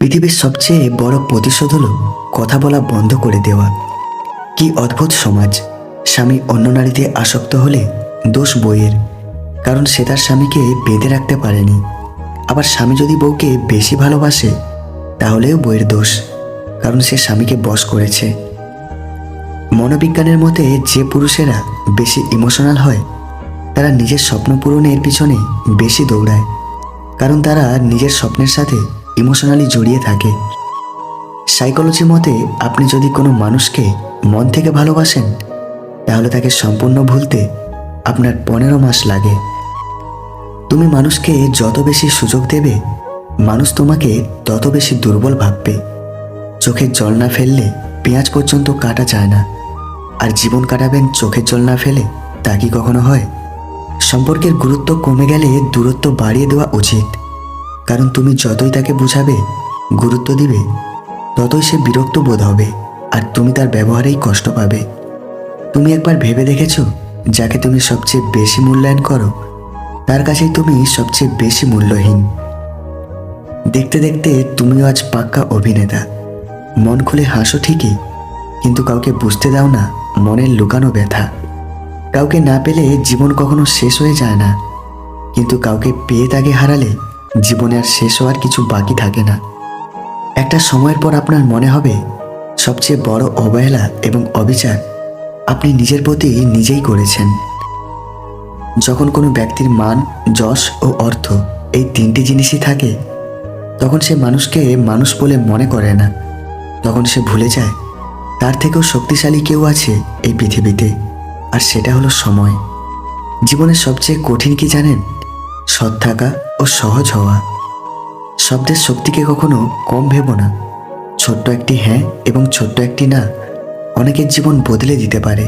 পৃথিবীর সবচেয়ে বড় প্রতিশোধ হলো কথা বলা বন্ধ করে দেওয়া। কি অদ্ভুত সমাজ! স্বামী অন্য নারীতে আসক্ত হলে দোষ বউয়ের, কারণ সে তার স্বামীকে বেঁধে রাখতে পারেনি। আবার স্বামী যদি বউকে বেশি ভালোবাসে তাহলেও বউয়ের দোষ, কারণ সে স্বামীকে বশ করেছে। মনোবিজ্ঞানের মতে যে পুরুষেরা বেশি ইমোশনাল হয় তারা নিজের স্বপ্ন পূরণের পিছনে বেশি দৌড়ায়, কারণ তারা নিজের স্বপ্নের সাথে ইমোশনালি জড়িয়ে থাকে। সাইকোলজি মতে আপনি যদি কোনো মানুষকে মন থেকে ভালোবাসেন তাহলে তাকে সম্পূর্ণ ভুলতে আপনার 15 মাস লাগে। তুমি মানুষকে যত বেশি সুযোগ দেবে মানুষ তোমাকে তত বেশি দুর্বল ভাববে। চোখের জল না ফেললে পেঁয়াজ পর্যন্ত কাটা যায় না, আর জীবন কাটাবেন চোখের জল না ফেলে, তা কি কখনো হয়? সম্পর্কের গুরুত্ব কমে গেলে দূরত্ব বাড়িয়ে দেওয়া উচিত, কারণ তুমি যতই তাকে বুঝাবে, গুরুত্ব দিবে, ততই সে বিরক্ত বোধ হবে আর তুমি তার ব্যবহারেই কষ্ট পাবে। তুমি একবার ভেবে দেখেছো, যাকে তুমি সবচেয়ে বেশি মূল্যায়ন করো তার কাছেই তুমি সবচেয়ে বেশি মূল্যহীন। দেখতে দেখতে তুমিও আজ পাক্কা অভিনেতা। মন খুলে হাসো ঠিকই, কিন্তু কাউকে বুঝতে দাও না মনের লুকানো ব্যথা। কাউকে না পেলে জীবন কখনো শেষ হয়ে যায় না, কিন্তু কাউকে পেয়ে তাকে হারালে জীবনে আর শেষ হওয়ার কিছু বাকি থাকে না। একটা সময়ের পর আপনার মনে হবে সবচেয়ে বড় অবহেলা এবং অবিচার আপনি নিজের প্রতি নিজেই করেছেন। যখন কোনো ব্যক্তির মান, যশ ও অর্থ এই 3টি জিনিসই থাকে, তখন সে মানুষকে মানুষ বলে মনে করে না। তখন সে ভুলে যায় তার থেকেও শক্তিশালী কেউ আছে এই পৃথিবীতে, আর সেটা হলো সময়। জীবনের সবচেয়ে কঠিন কি জানেন? সৎ থাকা ও সহজ হওয়া। শব্দের শক্তিকে কখনো কম ভেবো না। ছোট্ট একটি হ্যাঁ এবং ছোট্ট একটি না অনেকের জীবন বদলে দিতে পারে।